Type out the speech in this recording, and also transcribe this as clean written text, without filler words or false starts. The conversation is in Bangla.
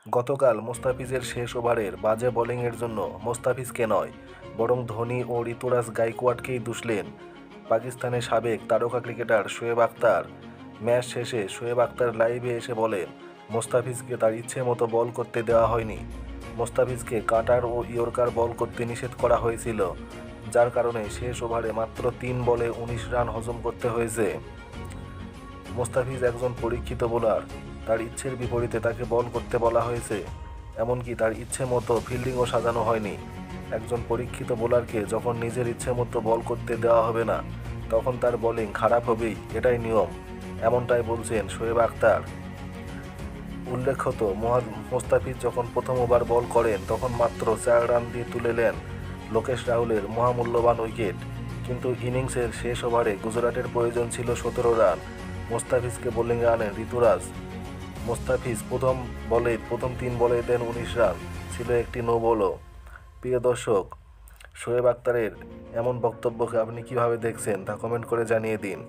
গতকাল মুস্তাফিজের শেষ ওভারের বাজে বোলিংয়ের জন্য মুস্তাফিজকে নয়, বরং ধোনি ও ঋতুরাজ গাইকোয়াডকেই দুষলেন পাকিস্তানের সাবেক তারকা ক্রিকেটার শোয়েব আখতার। ম্যাচ শেষে শোয়েব আখতার লাইভে এসে বলেন, মুস্তাফিজকে তার ইচ্ছে মতো বল করতে দেওয়া হয়নি। মুস্তাফিজকে কাটার ও ইয়র্কার বল করতে নিষেধ করা হয়েছিল, যার কারণে শেষ ওভারে মাত্র 3 বলে 19 রান হজম করতে হয়েছে। মুস্তাফিজ একজন পরীক্ষিত বোলার, তার ইচ্ছের বিপরীতে তাকে বল করতে বলা হয়েছে, এমনকি তার ইচ্ছে মতো ফিল্ডিংও সাজানো হয়নি। একজন পরীক্ষিত বোলারকে যখন নিজের ইচ্ছে মতো বল করতে দেওয়া হবে না, তখন তার বোলিং খারাপ হবেই, এটাই নিয়ম, এমনটাই বলছেন শোয়েব আখতার। উল্লেখ্যত, মুস্তাফিজ যখন প্রথম ওভার বল করেন তখন মাত্র 4 রান দিয়ে তুলে নেন লোকেশ রাহুলের মহামূল্যবান উইকেট। কিন্তু ইনিংসের শেষ ওভারে গুজরাটের প্রয়োজন ছিল 17 রান। মুস্তাফিজকে বোলিংয়ে আনেন ঋতুরাজ। মুস্তাফিজ প্রথম 3 বলে দেন 19 রান, ছিল একটি নো বলও। প্রিয় দর্শক, শোয়েব আখতারের এমন বক্তব্যকে আপনি কিভাবে দেখছেন তা কমেন্ট করে জানিয়ে দিন।